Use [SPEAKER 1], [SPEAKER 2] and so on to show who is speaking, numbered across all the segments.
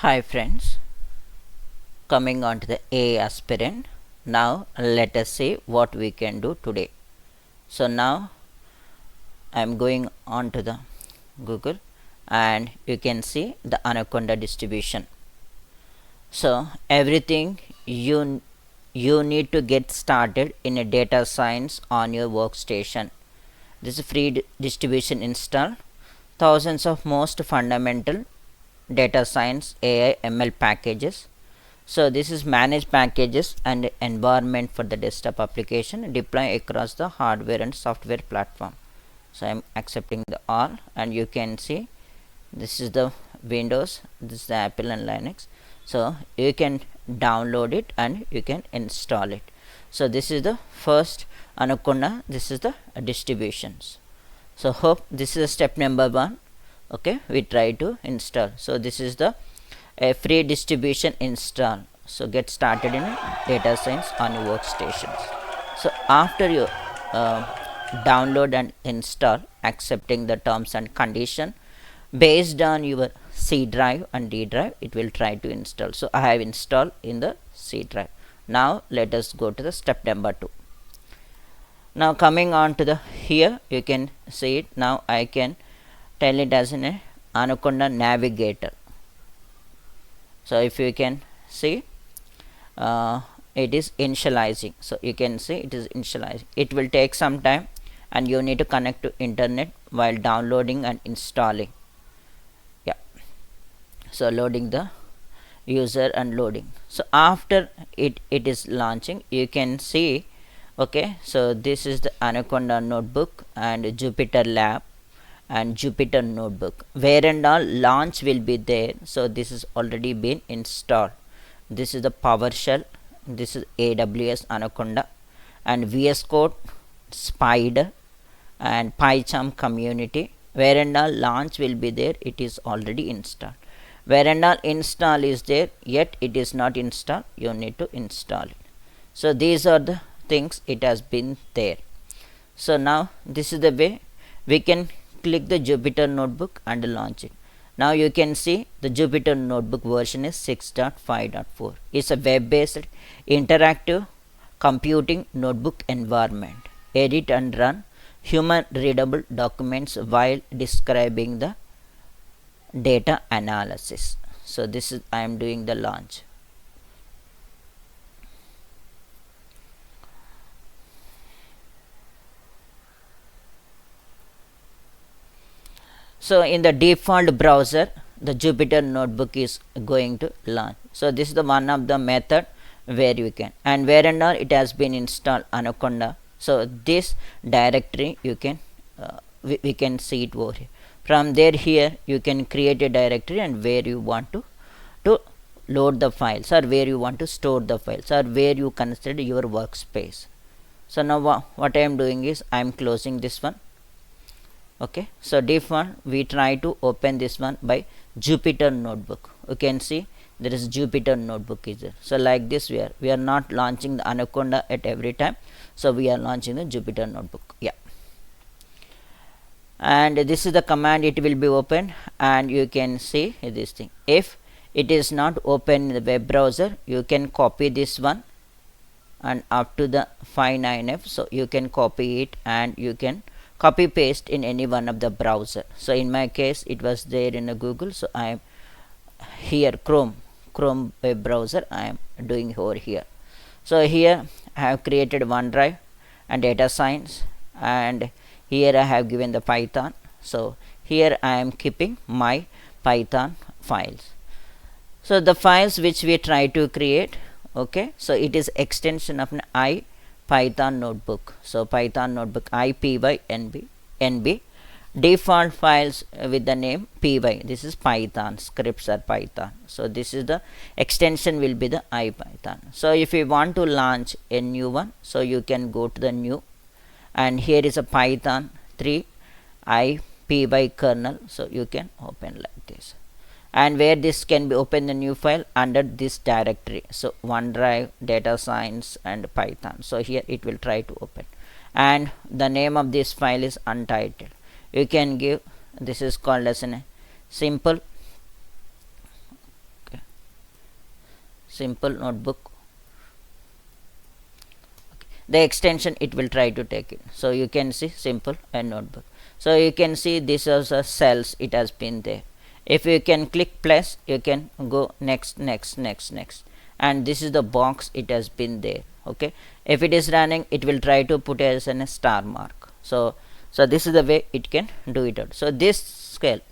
[SPEAKER 1] Hi friends, coming on to the A aspirant. Now let us see what we can do today. So now I am going on to the Google and you can see the Anaconda distribution. So everything you need to get started in a data science on your workstation. This is free distribution install. Thousands of most fundamental data science AI ML packages. So this is manage packages and environment for the desktop application deploy across the hardware and software platform. So I am accepting the all, and you can see this is the Windows, this is the Apple and Linux. So you can download it and you can install it. So this is the first Anaconda, this is the distributions. So hope this is step number 1. Okay, we try to install. So this is the a free distribution install. So get started in data science on your workstations. So after you download and install, accepting the terms and condition, based on your C drive and D drive, it will try to install. So I have installed in the C drive. Now let us go to the step number 2. Now coming on to the here, you can see it. Now I can tell it as an Anaconda navigator. So if you can see, it is initializing. So you can see it is initializing. It will take some time and you need to connect to internet while downloading and installing. Yeah, so loading the user and loading. So after it is launching, you can see, okay, so this is the Anaconda notebook and Jupyter lab and Jupyter Notebook, where and all launch will be there. So this is already been installed. This is the PowerShell, this is AWS Anaconda and VS Code, Spider and PyCharm community, where and all launch will be there. It is already installed. Where and all install is there, yet it is not installed, you need to install it. So these are the things it has been there. So now this is the way we can click the Jupyter Notebook and launch it. Now you can see the Jupyter Notebook version is 6.5.4. It's a web-based interactive computing notebook environment. Edit and run human readable documents while describing the data analysis. So this is I am doing the launch. So in the default browser, the Jupyter Notebook is going to launch. So this is the one of the method where you can, and where and all it has been installed Anaconda. So this directory you can we can see it over here. From there here you can create a directory and where you want to load the files, or where you want to store the files, or where you consider your workspace. So now what I am doing is I am closing this one. Okay, so default we try to open this one by Jupyter Notebook. You can see there is Jupyter Notebook is there. So like this we are not launching the Anaconda at every time. So we are launching the Jupyter Notebook. Yeah, and this is the command, it will be open, and you can see this thing. If it is not open in the web browser, you can copy this one and up to the 59F. So you can copy it and you can copy paste in any one of the browser. So in my case it was there in a Google, so I am here Chrome web browser I am doing over here. So here I have created OneDrive and data science, and here I have given the Python. So here I am keeping my Python files. So the files which we try to create, okay, so it is extension of an Python notebook. So Python notebook IPyNB default files with the name py. This is Python scripts are Python. So this is the extension will be the IPython. So if you want to launch a new one, so you can go to the new, and here is a Python 3 IPy kernel. So you can open like this, and where this can be open the new file under this directory. So OneDrive, data science and Python. So here it will try to open, and the name of this file is untitled. You can give, this is called as a simple, okay, simple notebook. The extension it will try to take it. So you can see simple and notebook. So you can see this is a cells it has been there. If you can click plus, you can go next, and this is the box it has been there. Okay, if it is running, it will try to put as a star mark. So this is the way it can do it out. So this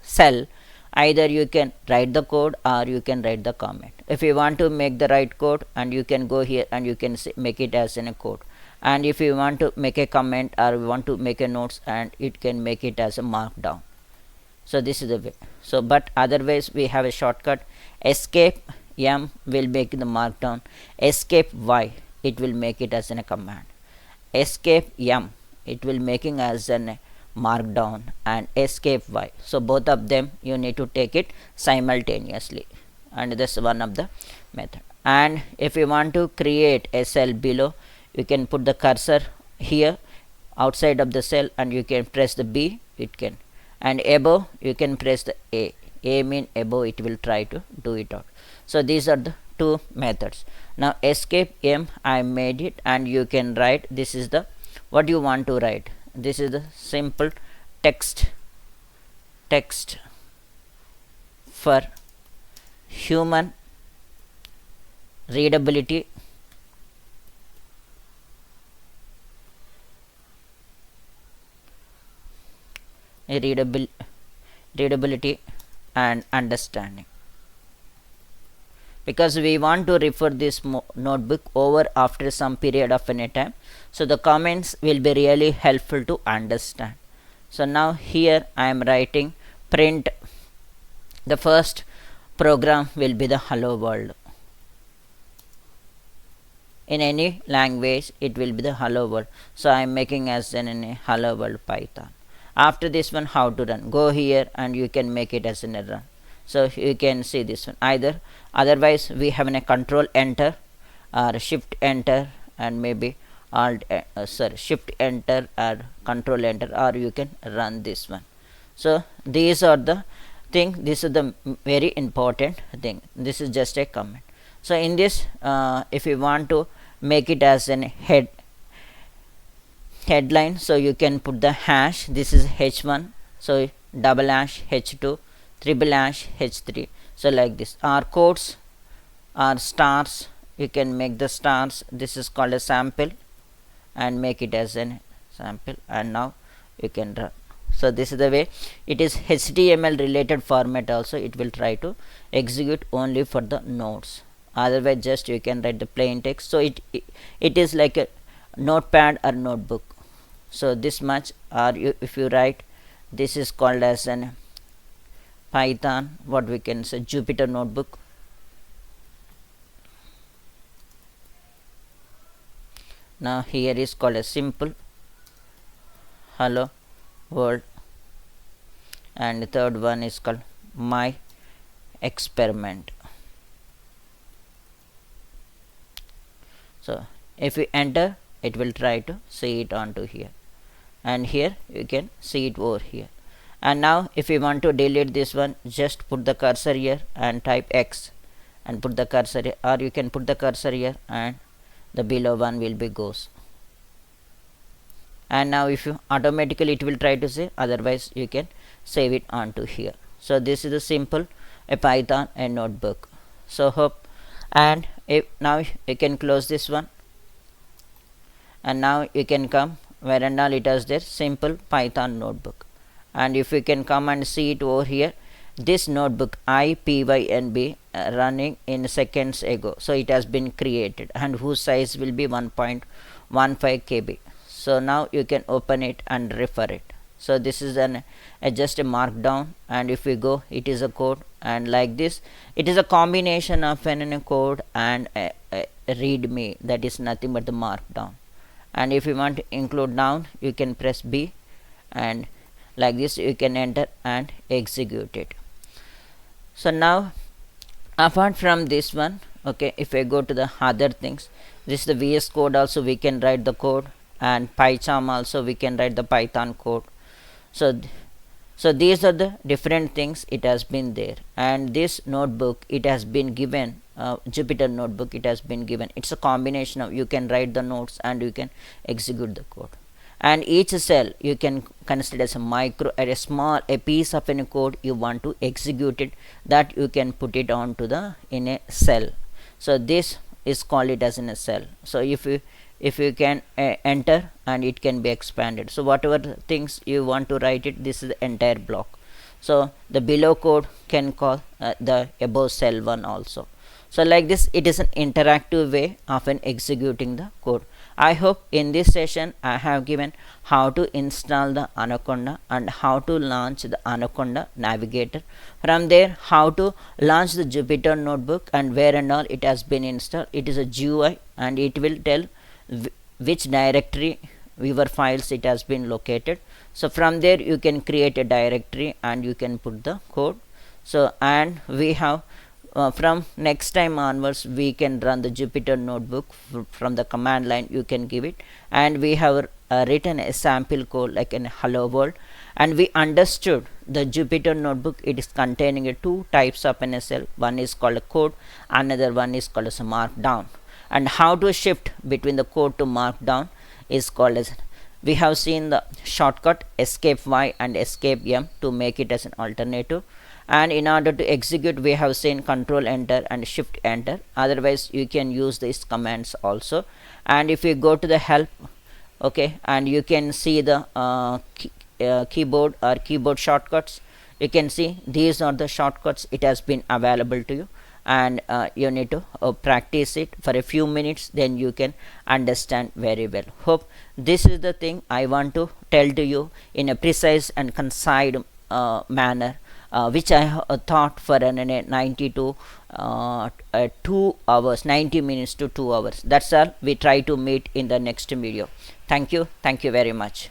[SPEAKER 1] cell, either you can write the code or you can write the comment. If you want to make the right code, and you can go here and you can make it as in a code, and if you want to make a comment or you want to make a notes, and it can make it as a markdown. So this is the way. So but otherwise we have a shortcut. Escape M will make the markdown, escape Y it will make it as in a command, escape M it will making as an markdown, and escape Y. So both of them you need to take it simultaneously, and this is one of the method. And if you want to create a cell below, you can put the cursor here outside of the cell, and you can press the B, it can, and above you can press the A mean above it will try to do it out. So these are the two methods. Now escape M I made it, and you can write, this is the what you want to write. This is the simple text for human readability and understanding, because we want to refer this notebook over after some period of any time. So the comments will be really helpful to understand. So now here I am writing print, the first program will be the hello world. In any language it will be the hello world. So I am making as an hello world Python. After this one, how to run, go here and you can make it as an run. So you can see this one, either otherwise we have a control enter or shift enter, and maybe alt shift enter or control enter, or you can run this one. So these are the thing, this is the very important thing. This is just a comment. So in this if you want to make it as an headline, so you can put the hash, this is h1, so double hash h2, triple hash h3, so like this. Or quotes or stars, you can make the stars, this is called a sample, and make it as an sample, and now you can run. So this is the way. It is HTML related format also, it will try to execute only for the nodes, otherwise just you can write the plain text. So it is like a notepad or notebook. So this much, or if you write, this is called as an Python, what we can say, Jupyter Notebook. Now here is called a simple hello world, and the third one is called my experiment. So if we enter, it will try to see it onto here, and here you can see it over here. And now if you want to delete this one, just put the cursor here and type X and put the cursor here, or you can put the cursor here and the below one will be goes. And now if you automatically it will try to say, otherwise you can save it onto here. So this is the simple a Python and notebook. So hope, and if now you can close this one, and now you can come where and all it has there simple Python notebook. And if you can come and see it over here, this notebook IPYNB running in seconds ago, so it has been created, and whose size will be 1.15 KB. So now you can open it and refer it. So this is just a markdown, and if we go, it is a code, and like this it is a combination of a code and a readme, that is nothing but the markdown. And if you want to include down, you can press B, and like this you can enter and execute it. So now apart from this one, okay, if I go to the other things, this is the VS Code also we can write the code, and PyCharm also we can write the Python code. So these are the different things it has been there. And this notebook, it has been given Jupyter Notebook it has been given. It's a combination of you can write the notes and you can execute the code, and each cell you can consider as a micro or a small a piece of any code you want to execute it, that you can put it onto the in a cell. So this is called it as in a cell. So if you can enter and it can be expanded, so whatever things you want to write it, this is the entire block. So the below code can call the above cell one also. So like this it is an interactive way of an executing the code. I hope in this session I have given how to install the Anaconda and how to launch the Anaconda navigator. From there how to launch the Jupyter Notebook and where and all it has been installed. It is a GUI and it will tell which directory your files it has been located. So from there you can create a directory and you can put the code. So and we have from next time onwards we can run the Jupyter Notebook from the command line you can give it, and we have written a sample code like in hello world, and we understood the Jupyter Notebook it is containing two types of NSL. One is called a code, another one is called as a markdown, and how to shift between the code to markdown is called as, we have seen the shortcut escape Y and escape M to make it as an alternative, and in order to execute we have seen control enter and shift enter. Otherwise you can use these commands also. And if you go to the help, okay, and you can see the keyboard or keyboard shortcuts, you can see these are the shortcuts it has been available to you, and you need to practice it for a few minutes, then you can understand very well. Hope this is the thing I want to tell to you in a precise and concise manner, which I thought for an 90 to 2 hours, 90 minutes to 2 hours. That's all. We try to meet in the next video. Thank you very much.